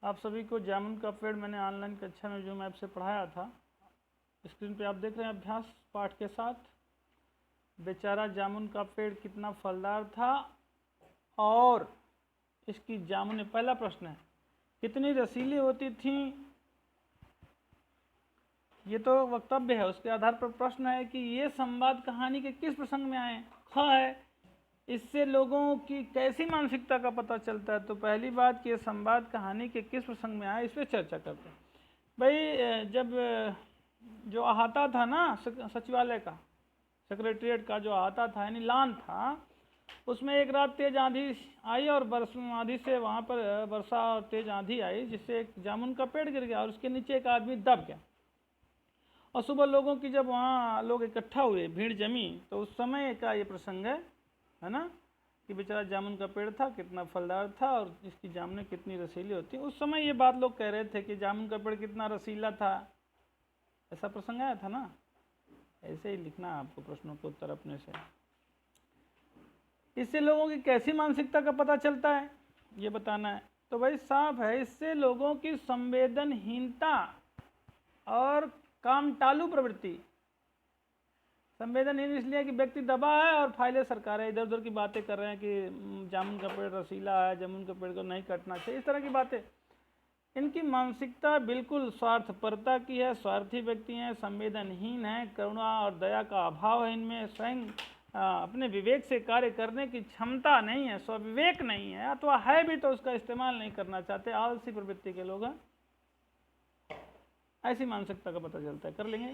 आप सभी को जामुन का पेड़ मैंने ऑनलाइन कक्षा में जूम ऐप से पढ़ाया था। स्क्रीन पे आप देख रहे हैं अभ्यास पाठ के साथ। बेचारा जामुन का पेड़ कितना फलदार था और इसकी जामुनें, पहला प्रश्न है, कितनी रसीली होती थी। ये तो वक्तव्य है, उसके आधार पर प्रश्न है कि ये संवाद कहानी के किस प्रसंग में आए। ख है, इससे लोगों की कैसी मानसिकता का पता चलता है। तो पहली बात कि ये संवाद कहानी के किस प्रसंग में आए, इस पर चर्चा करते हैं। भाई जब जो अहाता था ना सचिवालय का, सेक्रेटरीट का जो अहाता था यानी लान था, उसमें एक रात तेज आंधी आई और आंधी से वहाँ पर वर्षा और तेज आंधी आई, जिससे एक जामुन का पेड़ गिर गया और उसके नीचे एक आदमी दब गया। और सुबह लोगों की जब वहाँ लोग इकट्ठा हुए, भीड़ जमी, तो उस समय का ये प्रसंग है ना, कि बेचारा जामुन का पेड़ था, कितना फलदार था और इसकी जामुनें कितनी रसीली होती। उस समय ये बात लोग कह रहे थे कि जामुन का पेड़ कितना रसीला था, ऐसा प्रसंग आया था ना। ऐसे ही लिखना आपको प्रश्नों के उत्तर अपने से। इससे लोगों की कैसी मानसिकता का पता चलता है, ये बताना है। तो भाई साफ है, इससे लोगों की संवेदनहीनता और कामटालू प्रवृत्ति। संवेदनहीन इसलिए कि व्यक्ति दबा है और फाइलें सरकार है, इधर उधर की बातें कर रहे हैं कि जामुन का पेड़ रसीला है, जामुन का पेड़ को नहीं काटना चाहिए, इस तरह की बातें। इनकी मानसिकता बिल्कुल स्वार्थपरता की है, स्वार्थी व्यक्ति हैं, संवेदनहीन है, करुणा और दया का अभाव है इनमें, स्वयं अपने विवेक से कार्य करने की क्षमता नहीं है, स्वविवेक नहीं है, अथवा है भी तो उसका इस्तेमाल नहीं करना चाहते, आलसी प्रवृत्ति के लोग हैं। ऐसी मानसिकता का पता चलता है। कर लेंगे।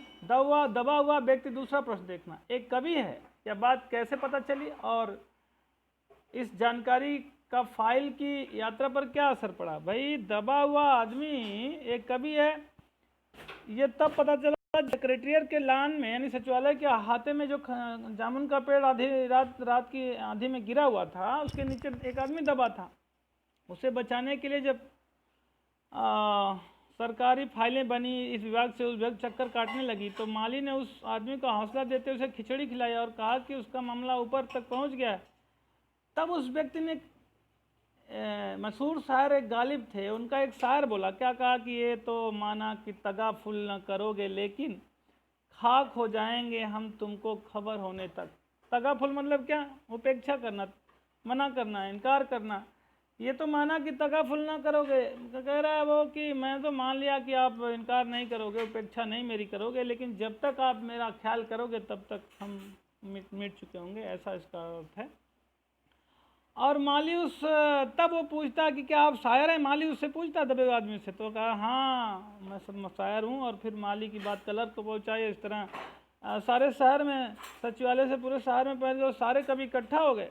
दबा हुआ व्यक्ति। दूसरा प्रश्न देखना, एक कवि है, यह बात कैसे पता चली और इस जानकारी का फाइल की यात्रा पर क्या असर पड़ा। भाई दबा हुआ आदमी एक कवि है, ये तब पता चला सेक्रेटरीट के लान में यानी सचिवालय के अहाते में जो जामुन का पेड़ आधी रात की आंधी में गिरा हुआ था, उसके नीचे एक आदमी दबा था। उसे बचाने के लिए जब सरकारी फाइलें बनी, इस विभाग से उस विभाग चक्कर काटने लगी, तो माली ने उस आदमी को हौसला देते उसे खिचड़ी खिलाई और कहा कि उसका मामला ऊपर तक पहुंच गया है। तब उस व्यक्ति ने मशहूर शायर एक गालिब थे, उनका एक शायर बोला, क्या कहा कि ये तो माना कि तगा फुल न करोगे लेकिन खाक हो जाएंगे हम तुमको खबर होने तक। तगा फुल मतलब क्या, उपेक्षा करना, मना करना, इनकार करना। ये तो माना कि तगा फुल ना करोगे, कह रहा है वो कि मैं तो मान लिया कि आप इनकार नहीं करोगे, उपेक्षा नहीं मेरी करोगे, लेकिन जब तक आप मेरा ख्याल करोगे तब तक हम मिट चुके होंगे, ऐसा इसका अर्थ है। और माली उस तब वो पूछता कि क्या आप शायर हैं, माली उससे पूछता दबे आदमी से, तो कहा हाँ मैं सब शायर हूँ। और फिर माली की बात कलर को पहुँचाई। इस तरह सारे शहर में, सचिवालय से पूरे शहर में पहुँच गए, सारे कभी इकट्ठा हो गए।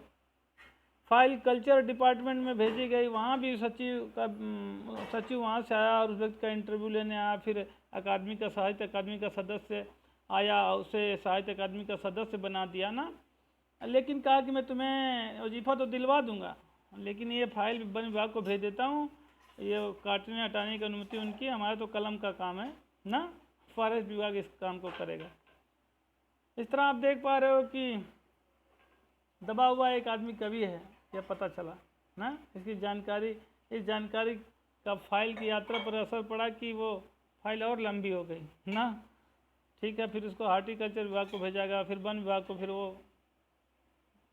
फाइल कल्चर डिपार्टमेंट में भेजी गई, वहाँ भी सचिव वहाँ से आया और उस व्यक्ति का इंटरव्यू लेने आया। फिर अकादमी का, साहित्य अकादमी का सदस्य आया, उसे साहित्य अकादमी का सदस्य बना दिया ना, लेकिन कहा कि मैं तुम्हें वजीफ़ा तो दिलवा दूंगा, लेकिन ये फाइल वन विभाग को भेज देता हूँ, ये काटने हटाने की अनुमति उनकी, हमारा तो कलम का काम है ना, फॉरेस्ट विभाग इस काम को करेगा। इस तरह आप देख पा रहे हो कि दबा हुआ एक आदमी कवि है, यह पता चला ना। इसकी जानकारी, इस जानकारी का फाइल की यात्रा पर असर पड़ा कि वो फाइल और लंबी हो गई ना। ठीक है, फिर उसको हार्टिकल्चर विभाग को भेजा गया, फिर वन विभाग को, फिर वो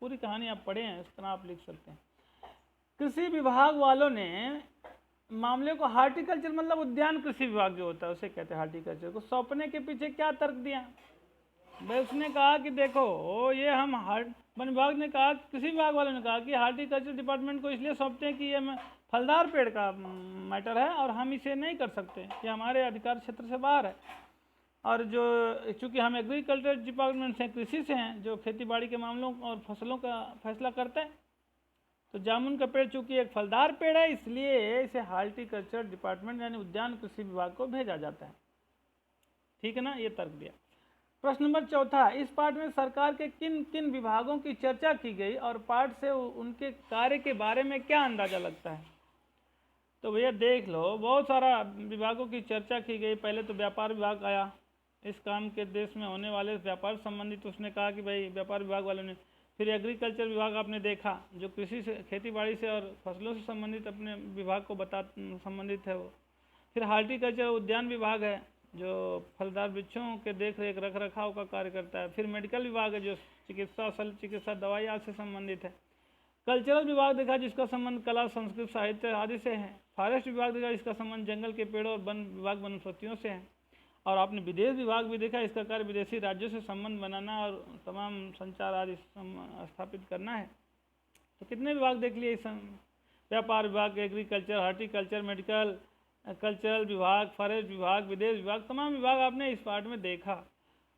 पूरी कहानी आप पढ़े हैं, इस तरह आप लिख सकते हैं। कृषि विभाग वालों ने मामले को, हार्टिकल्चर मतलब उद्यान कृषि विभाग जो होता है उसे कहते हैं हार्टिकल्चर को, सौंपने के पीछे क्या तर्क दिया भाई। उसने कहा कि देखो ये हम वन विभाग ने कहा, कृषि विभाग वालों ने कहा कि हार्टिकल्चर डिपार्टमेंट को इसलिए सौंपते हैं कि ये फलदार पेड़ का मैटर है और हम इसे नहीं कर सकते, ये हमारे अधिकार क्षेत्र से बाहर है। और जो चूँकि हम एग्रीकल्चर डिपार्टमेंट से, कृषि से हैं, जो खेती बाड़ी के मामलों और फसलों का फैसला करते हैं, तो जामुन का पेड़ चूँकि एक फलदार पेड़ है, इसलिए इसे हार्टिकल्चर डिपार्टमेंट यानी उद्यान कृषि विभाग को भेजा जाता है। ठीक है ना, ये तर्क दिया। प्रश्न नंबर चौथा, इस पाठ में सरकार के किन किन विभागों की चर्चा की गई और पाठ से उनके कार्य के बारे में क्या अंदाजा लगता है। तो भैया देख लो, बहुत सारा विभागों की चर्चा की गई। पहले तो व्यापार विभाग आया, इस काम के देश में होने वाले व्यापार संबंधित उसने कहा कि भाई व्यापार विभाग वालों ने फिर एग्रीकल्चर विभाग आपने देखा, जो कृषि से, खेती बाड़ी से और फसलों से संबंधित अपने विभाग को संबंधित है वो। फिर हार्टिकल्चर उद्यान विभाग है, जो फलदार वृक्षों के देख रेख रख रखाव का कार्य करता है। फिर मेडिकल विभाग है, जो चिकित्सा, शल्य चिकित्सा, दवाई आदि से संबंधित है। कल्चरल विभाग देखा, जिसका संबंध कला, संस्कृत, साहित्य आदि से है। फॉरेस्ट विभाग देखा, जिसका संबंध जंगल के पेड़ों और वन विभाग वनस्पतियों से है। और आपने विदेश विभाग भी देखा, इसका कार्य विदेशी राज्यों से संबंध बनाना और तमाम संचार आदि स्थापित करना है। तो कितने विभाग देख लिए इस व्यापार विभाग, एग्रीकल्चर, हार्टिकल्चर, मेडिकल, कल्चरल विभाग, फॉरेस्ट विभाग, विदेश विभाग, तमाम विभाग आपने इस पार्ट में देखा।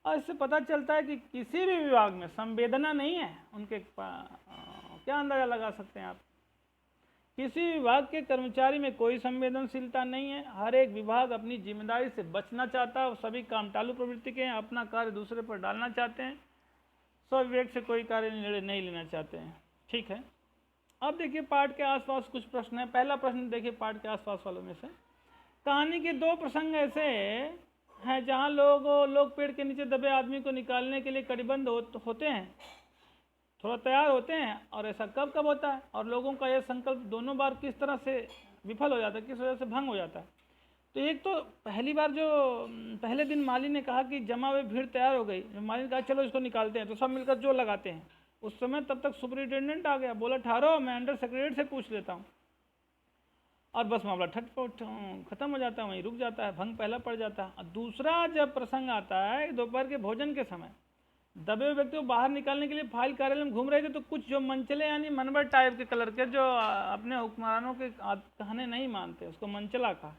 और इससे पता चलता है कि किसी भी विभाग में संवेदना नहीं है उनके। क्या अंदाज़ा लगा सकते हैं आप? किसी विभाग के कर्मचारी में कोई संवेदनशीलता नहीं है। हर एक विभाग अपनी जिम्मेदारी से बचना चाहता है और सभी काम टालू प्रवृत्ति के हैं, अपना कार्य दूसरे पर डालना चाहते हैं, स्वविवेक से कोई कार्य नहीं लेना चाहते हैं। ठीक है, अब देखिए पाठ के आसपास कुछ प्रश्न है। पहला प्रश्न देखिए पाठ के आसपास वालों में से, कहानी के 2 प्रसंग ऐसे हैं जहाँ लोग पेड़ के नीचे दबे आदमी को निकालने के लिए कटिबद्ध होते हैं, थोड़ा तैयार होते हैं। और ऐसा कब कब होता है, और लोगों का यह संकल्प दोनों बार किस तरह से विफल हो जाता है, किस वजह से भंग हो जाता है। तो एक तो पहली बार जो पहले दिन माली ने कहा कि जमा हुई भीड़ तैयार हो गई, माली ने कहा चलो इसको निकालते हैं, तो सब मिलकर जोर लगाते हैं। उस समय तब तक सुपरिटेंडेंट आ गया, बोला ठहरो, मैं अंडर सेक्रेटरी से पूछ लेता हूँ। और बस मामला खत्म हो जाता है, वहीं रुक जाता है, भंग पहला पड़ जाता है। और दूसरा जब प्रसंग आता है दोपहर के भोजन के समय, दबे हुए व्यक्ति को बाहर निकालने के लिए फाइल कार्यालय में घूम रहे थे, तो कुछ जो मंचले यानी मनबर टाइप के कलर के, जो अपने हुक्मरानों के कहने नहीं मानते, उसको मंचला कहा।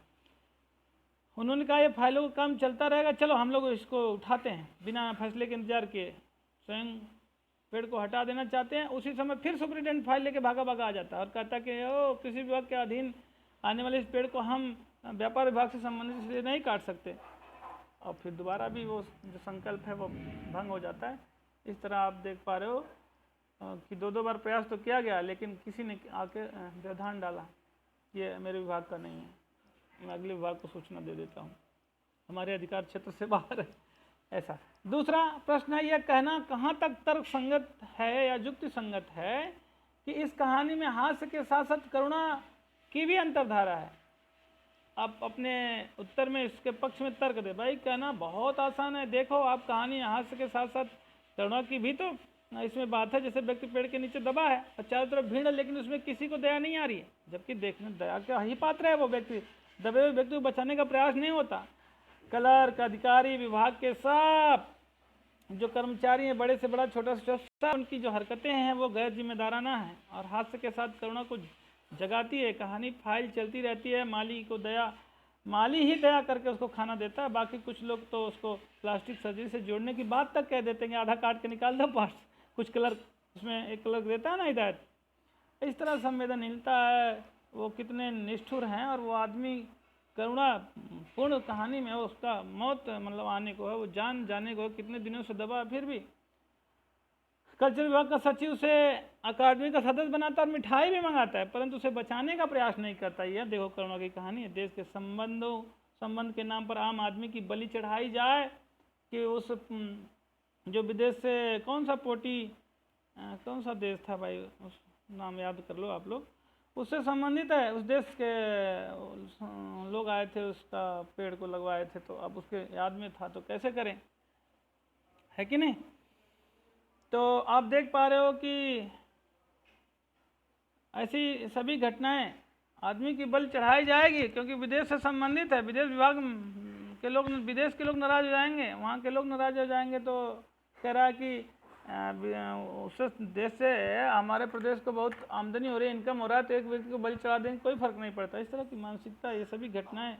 उन्होंने कहा ये फाइलों का काम चलता रहेगा, चलो हम लोग इसको उठाते हैं। बिना फैसले के इंतजार किए स्वयं पेड़ को हटा देना चाहते हैं। उसी समय फिर सुपरिटेंडेंट फाइल लेके भागा आ जाता है और कहता कि ओ किसी विभाग के अधीन आने वाले इस पेड़ को हम व्यापार विभाग से संबंधित इसलिए नहीं काट सकते। और फिर दोबारा भी वो जो संकल्प है वो भंग हो जाता है। इस तरह आप देख पा रहे हो कि 2 बार प्रयास तो किया गया, लेकिन किसी ने आके व्यवधान डाला, ये मेरे विभाग का नहीं है, मैं अगले विभाग को सूचना दे देता हूँ, हमारे अधिकार क्षेत्र से बाहर है, ऐसा। दूसरा प्रश्न है, यह कहना कहाँ तक तर्क संगत है या युक्ति संगत है कि इस कहानी में हास्य के साथ साथ करुणा की भी अंतर्धारा है। आप अपने उत्तर में इसके पक्ष में तर्क दे। भाई कहना बहुत आसान है, देखो आप कहानी हास्य के साथ साथ करुणा की भी तो इसमें बात है। जैसे व्यक्ति पेड़ के नीचे दबा है और चारों तरफ भीड़ है, लेकिन उसमें किसी को दया नहीं आ रही है, जबकि देखने दया का ही पात्र है वो व्यक्ति। दबे हुए व्यक्ति को बचाने का प्रयास नहीं होता। क्लर्क, अधिकारी, विभाग के सब जो कर्मचारी हैं, बड़े से बड़ा, छोटा से छोटा, उनकी जो हरकतें हैं वो गैर जिम्मेदाराना है और हास्य के साथ करुणा को जगाती है। कहानी फाइल चलती रहती है, माली ही दया करके उसको खाना देता है। बाकी कुछ लोग तो उसको प्लास्टिक सर्जरी से जोड़ने की बात तक कह देते हैं, आधा काट के निकाल दो पार्ट्स। कुछ क्लर्क, उसमें एक क्लर्क देता है ना हिदायत। इस तरह संवेदनहीनता है, वो कितने निष्ठुर हैं। और वो आदमी करुणा पूर्ण कहानी में उसका मौत मतलब आने को है, वो जान जाने को कितने दिनों से दबा, फिर भी कल्चर विभाग का सचिव उसे अकादमी का सदस्य बनाता और मिठाई भी मंगाता है, परंतु उसे बचाने का प्रयास नहीं करता। यह देखो करुणा की कहानी है। देश के संबंध के नाम पर आम आदमी की बलि चढ़ाई जाए कि उस जो विदेश से कौन सा देश था भाई, उस नाम याद कर लो आप लोग, उससे संबंधित है, उस देश के लोग आए थे, उसका पेड़ को लगवाए थे, तो अब उसके याद में था तो कैसे करें, है कि नहीं। तो आप देख पा रहे हो कि ऐसी सभी घटनाएं आदमी की बलि चढ़ाई जाएगी, क्योंकि विदेश से संबंधित है। विदेश विभाग के लोग, विदेश के लोग नाराज हो जाएंगे, वहाँ के लोग नाराज हो जाएंगे। तो कह रहा है कि उस देश से हमारे प्रदेश को बहुत आमदनी हो रही है, इनकम हो रहा है, तो एक व्यक्ति को बलि चढ़ा देंगे, कोई फर्क नहीं पड़ता। इस तरह की मानसिकता, ये सभी घटनाएं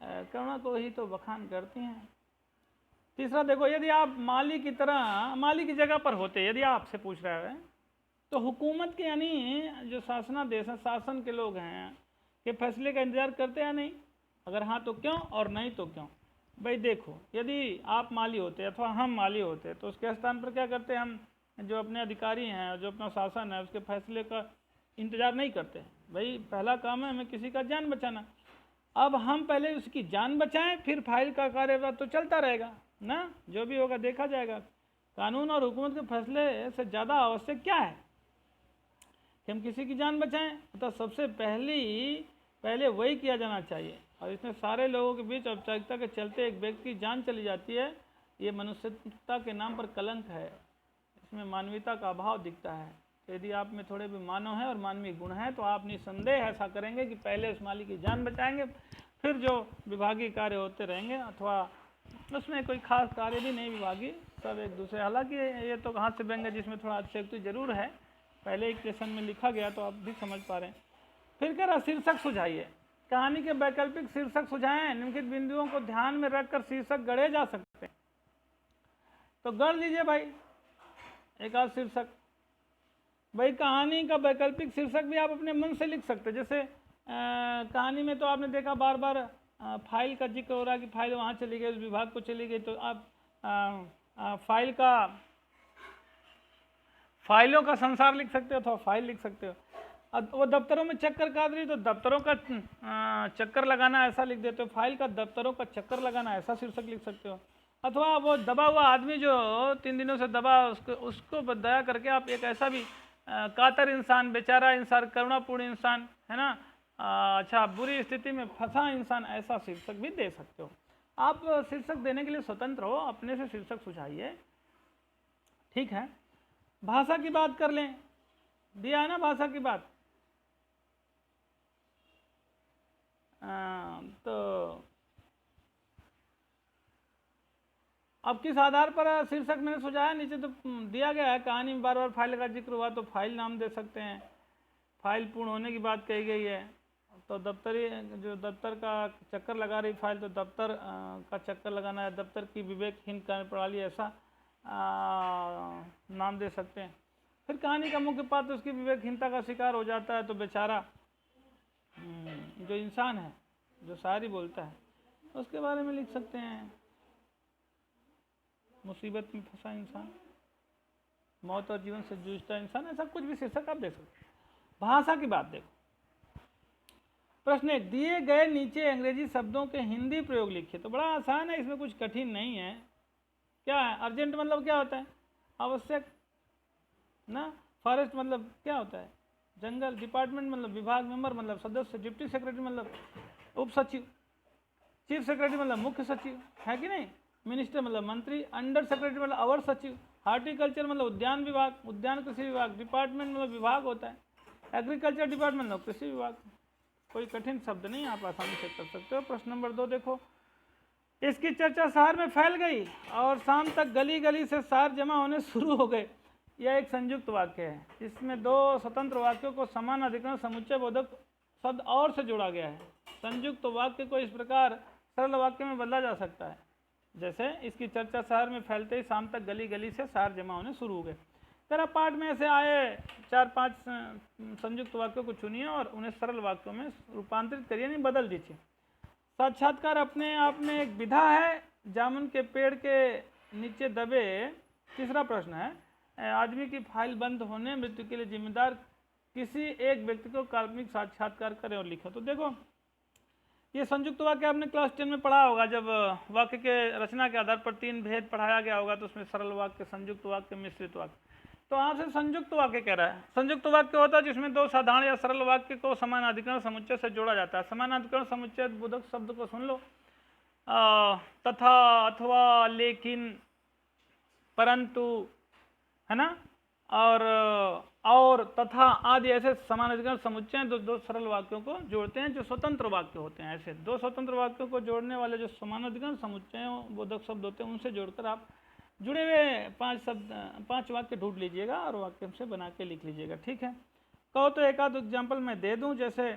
करुणा को ही तो बखान करती हैं। तीसरा देखो, यदि आप माली की जगह पर होते, यदि आपसे पूछ रहा है, तो हुकूमत के यानी जो शासनादेश है, शासन के लोग हैं, के फैसले का इंतजार करते हैं नहीं? अगर हाँ तो क्यों, और नहीं तो क्यों? भाई देखो, यदि आप माली होते अथवा हम माली होते तो उसके स्थान पर क्या करते? हम जो अपने अधिकारी हैं, जो अपना शासन है, उसके फैसले का इंतजार नहीं करते। भाई पहला काम है हमें किसी का जान बचाना। अब हम पहले उसकी जान बचाएं, फिर फाइल का कार्य तो चलता रहेगा ना, जो भी होगा देखा जाएगा। कानून और हुकूमत के फैसले से ज़्यादा आवश्यक क्या है कि हम किसी की जान बचाएं? तो सबसे पहले वही किया जाना चाहिए। और इसमें सारे लोगों के बीच औपचारिकता के चलते एक व्यक्ति की जान चली जाती है, ये मनुष्यता के नाम पर कलंक है। इसमें मानवीयता का अभाव दिखता है। तो यदि आप में थोड़े भी मानव है और मानवीय गुण है तो आप निसंदेह ऐसा करेंगे कि पहले उस मालिक की जान बचाएंगे, फिर जो विभागीय कार्य होते रहेंगे, अथवा उसमें कोई खास कार्य भी नहीं विभागीय, सब एक दूसरे। हालांकि ये तो हास्य व्यंग है जिसमें थोड़ा अतिशयोक्ति जरूर है, पहले एक लेसन में लिखा गया तो आप भी समझ पा रहे हैं। फिर कह रहा शीर्षक सुझाइए, कहानी के वैकल्पिक शीर्षक सुझाएं। निम्नलिखित बिंदुओं को ध्यान में रखकर शीर्षक गढ़े जा सकते हैं। तो गढ़ लीजिए भाई एक आध शीर्षक। भाई कहानी का वैकल्पिक शीर्षक भी आप अपने मन से लिख सकते हैं। जैसे कहानी में तो आपने देखा बार बार फाइल का जिक्र हो रहा है कि फाइल वहाँ चली गई, उस विभाग को चली गई, तो आप फाइलों का संसार लिख सकते हो, अथवा फाइल लिख सकते हो। अब वो दफ्तरों में चक्कर काट रही तो दफ्तरों का चक्कर लगाना ऐसा लिख देते हो। फाइल का दफ्तरों का चक्कर लगाना ऐसा शीर्षक लिख सकते हो। अथवा वो दबा हुआ आदमी जो 3 दिनों से दबा, उसको दया करके आप एक ऐसा भी कातर इंसान, बेचारा इंसान, करुणापूर्ण इंसान है ना, अच्छा बुरी स्थिति में फंसा इंसान, ऐसा शीर्षक भी दे सकते हो। आप शीर्षक देने के लिए स्वतंत्र हो, अपने से शीर्षक सुझाइए, ठीक है। भाषा की बात कर लें, दिया है ना भाषा की बात। तो अब किस आधार पर शीर्षक मैंने सुझाया, नीचे तो दिया गया है। कहानी में बार बार फाइल का जिक्र हुआ तो फाइल नाम दे सकते हैं। फाइल पूर्ण होने की बात कही गई है, तो दफ्तर का चक्कर लगा रही फाइल, तो दफ्तर का चक्कर लगाना है। दफ्तर की विवेकहीन कार्यप्रणाली, ऐसा नाम दे सकते हैं। फिर कहानी का मुख्य पात्र उसकी विवेकहीनता का शिकार हो जाता है, तो बेचारा जो इंसान है, जो शायरी बोलता है, उसके बारे में लिख सकते हैं। मुसीबत में फंसा इंसान, मौत और जीवन से जूझता इंसान, ऐसा कुछ भी शीर्षक आप दे सकते हैं। भाषा की बात देखो। प्रश्न 1, दिए गए नीचे अंग्रेजी शब्दों के हिंदी प्रयोग लिखिए। तो बड़ा आसान है, इसमें कुछ कठिन नहीं है। क्या है अर्जेंट मतलब क्या होता है? आवश्यक ना। फॉरेस्ट मतलब क्या होता है? जंगल। डिपार्टमेंट मतलब विभाग। मेंबर मतलब सदस्य। डिप्टी सेक्रेटरी मतलब उप सचिव। चीफ सेक्रेटरी मतलब मुख्य सचिव, है कि नहीं। मिनिस्टर मतलब मंत्री। अंडर सेक्रेटरी मतलब अवर सचिव। हार्टिकल्चर मतलब उद्यान विभाग, उद्यान कृषि विभाग। डिपार्टमेंट मतलब विभाग होता है। एग्रीकल्चर डिपार्टमेंट मतलब कृषि विभाग। कोई कठिन शब्द नहीं, आप आसानी से कर सकते हो। प्रश्न नंबर 2 देखो। इसकी चर्चा शहर में फैल गई और शाम तक गली गली से सार जमा होने शुरू हो गए। यह एक संयुक्त वाक्य है। इसमें 2 स्वतंत्र वाक्यों को समान अधिकरण समुच्चय बोधक शब्द और से जोड़ा गया है। संयुक्त वाक्य को इस प्रकार सरल वाक्य में बदला जा सकता है, जैसे इसकी चर्चा शहर में फैलते ही शाम तक गली गली से सार जमा होने शुरू हो गए। तेरा पाठ में ऐसे आए 4-5 संयुक्त वाक्यों को चुनिए और उन्हें सरल वाक्यों में रूपांतरित करिए, नहीं बदल दीजिए। साक्षात्कार अपने आप में एक विधा है। जामुन के पेड़ के नीचे दबे। तीसरा प्रश्न है, आदमी की फाइल बंद होने मृत्यु के लिए जिम्मेदार किसी एक व्यक्ति को काल्पनिक साक्षात्कार करें और लिखें। तो देखो ये संयुक्त वाक्य आपने क्लास 10 में पढ़ा होगा, जब वाक्य के रचना के आधार पर 3 भेद पढ़ाया गया होगा, तो उसमें सरल वाक्य, संयुक्त वाक्य, मिश्रित वाक्य। तो आपसे संयुक्त वाक्य कह रहा है। संयुक्त वाक्य होता है जिसमें 2 साधारण या सरल वाक्य को समानाधिकरण समुच्चय से जोड़ा जाता है। समानाधिकरण समुच्चय बोधक शब्द को सुन लो, तथा, अथवा, लेकिन, परंतु, है ना, और तथा आदि ऐसे समानाधिकरण समुच्चय हैं। 2 सरल वाक्यों को जोड़ते हैं जो स्वतंत्र वाक्य होते हैं। ऐसे 2 स्वतंत्र वाक्यों को जोड़ने वाले जो समानाधिकरण समुच्चय बोधक शब्द होते हैं, उनसे जोड़कर आप जुड़े हुए 5 वाक्य ढूंढ लीजिएगा और वाक्य से बना के लिख लीजिएगा, ठीक है। कहो तो एक आध एग्जाम्पल मैं दे दूं, जैसे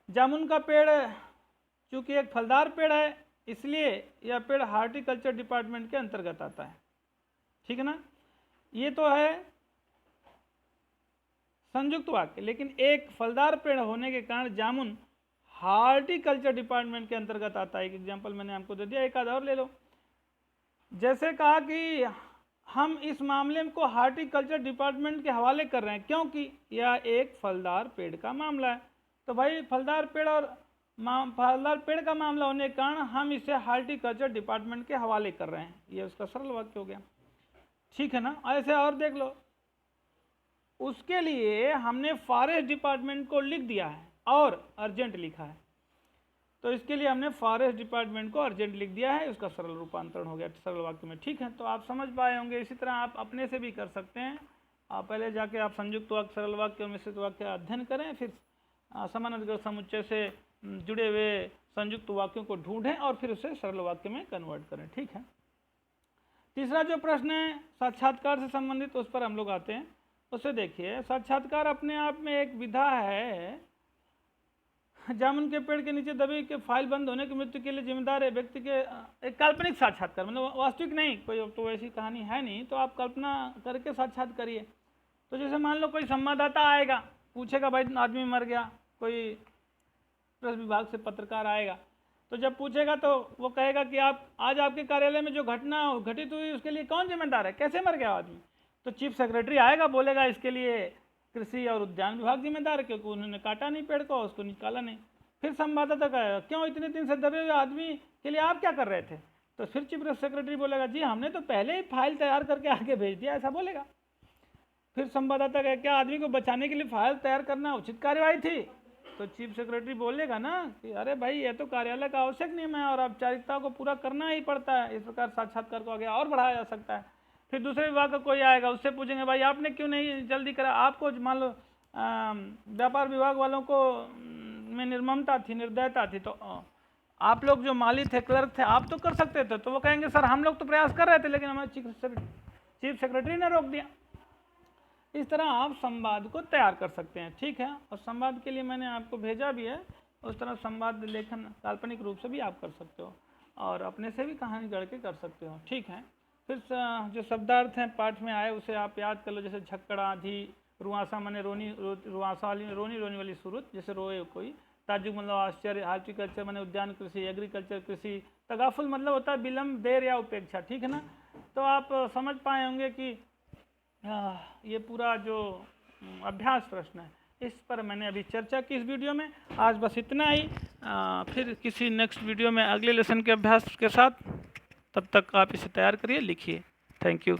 जामुन का पेड़ चूंकि एक फलदार पेड़ है, इसलिए यह पेड़ हार्टिकल्चर डिपार्टमेंट के अंतर्गत आता है, ठीक है ना। ये तो है संयुक्त वाक्य, लेकिन एक फलदार पेड़ होने के कारण जामुन हार्टिकल्चर डिपार्टमेंट के अंतर्गत आता है। एक एग्जाम्पल मैंने आपको दे दिया, एक आधा और ले लो। जैसे कहा कि हम इस मामले को हार्टिकल्चर डिपार्टमेंट के हवाले कर रहे हैं क्योंकि यह एक फलदार पेड़ का मामला है। तो भाई फलदार पेड़ और फलदार पेड़ का मामला होने के कारण हम इसे हार्टिकल्चर डिपार्टमेंट के हवाले कर रहे हैं, ये उसका सरल वाक्य हो गया। ठीक है ना। ऐसे और देख लो, उसके लिए हमने फॉरेस्ट डिपार्टमेंट को लिख दिया है और अर्जेंट लिखा है, तो इसके लिए हमने फॉरेस्ट डिपार्टमेंट को अर्जेंट लिख दिया है, उसका सरल रूपांतरण हो गया सरल वाक्य में। ठीक है, तो आप समझ पाए होंगे। इसी तरह आप अपने से भी कर सकते हैं। आप पहले जाके आप संयुक्त वाक्य, सरल वाक्य और मिश्रित वाक्य का अध्ययन करें, फिर समान अधिकृत समुच्चय से जुड़े हुए संयुक्त वाक्यों को ढूंढें और फिर उसे सरल वाक्य में कन्वर्ट करें। ठीक है। तीसरा जो प्रश्न है साक्षात्कार से संबंधित, उस पर हम लोग आते हैं। उसे देखिए, साक्षात्कार अपने आप में एक विधा है। जामुन के पेड़ के नीचे दबे के फाइल बंद होने की मृत्यु के लिए जिम्मेदार है व्यक्ति के एक काल्पनिक साक्षात्कार, मतलब वास्तविक नहीं, कोई तो वैसी कहानी है नहीं, तो आप कल्पना करके साक्षात करिए। तो जैसे मान लो कोई संवाददाता आएगा, पूछेगा भाई आदमी मर गया, कोई प्रेस विभाग से पत्रकार आएगा, तो जब पूछेगा तो वो कहेगा कि आप आज आपके कार्यालय में जो घटना घटित हुई उसके लिए कौन जिम्मेदार है, कैसे मर गया आदमी? तो चीफ सेक्रेटरी आएगा, बोलेगा इसके लिए कृषि और उद्यान विभाग जिम्मेदार है, क्योंकि उन्होंने काटा नहीं पेड़ को, उसको निकाला नहीं। फिर संवाददाता कहेगा क्यों इतने दिन से दबे हुए आदमी के लिए आप क्या कर रहे थे? तो फिर चीफ सेक्रेटरी बोलेगा जी हमने तो पहले ही फाइल तैयार करके आगे भेज दिया, ऐसा बोलेगा। फिर संवाददाता कहेगा क्या आदमी को बचाने के लिए फाइल तैयार करना उचित कार्यवाही थी? तो चीफ सेक्रेटरी बोलेगा ना कि अरे भाई ये तो कार्यालय का आवश्यक नियम है और औपचारिकता को पूरा करना ही पड़ता है, इस प्रकार साक्षात्कार को आगे और बढ़ाया जा सकता है। फिर दूसरे विभाग का कोई आएगा, उससे पूछेंगे भाई आपने क्यों नहीं जल्दी करा? आपको मान लो व्यापार विभाग वालों को में निर्ममता थी, निर्दयता थी, तो आप लोग जो माली थे, क्लर्क थे, आप तो कर सकते थे। तो वो कहेंगे सर हम लोग तो प्रयास कर रहे थे लेकिन हमारे चीफ सेक्रेटरी ने रोक दिया। इस तरह आप संवाद को तैयार कर सकते हैं। ठीक है, और संवाद के लिए मैंने आपको भेजा भी है, उस तरह संवाद लेखन काल्पनिक रूप से भी आप कर सकते हो और अपने से भी कहानी गढ़ के कर सकते हो। ठीक है, फिर जो शब्दार्थ हैं पाठ में आए उसे आप याद कर लो, जैसे झक्कड़, आंधी, रुआसा माने रोनी, रुआसा वाली रोनी रोनी वाली सूरत, जैसे रोए कोई, ताजुब मतलब आश्चर्य, हार्टिकल्चर माने उद्यान कृषि, एग्रीकल्चर कृषि, तगाफुल मतलब होता है विलम्ब, देर या उपेक्षा। ठीक है ना, तो आप समझ पाए होंगे कि ये पूरा जो अभ्यास प्रश्न है इस पर मैंने अभी चर्चा की इस वीडियो में। आज बस इतना ही, फिर किसी नेक्स्ट वीडियो में अगले लेसन के अभ्यास के साथ, तब तक आप इसे तैयार करिए, लिखिए। Thank you.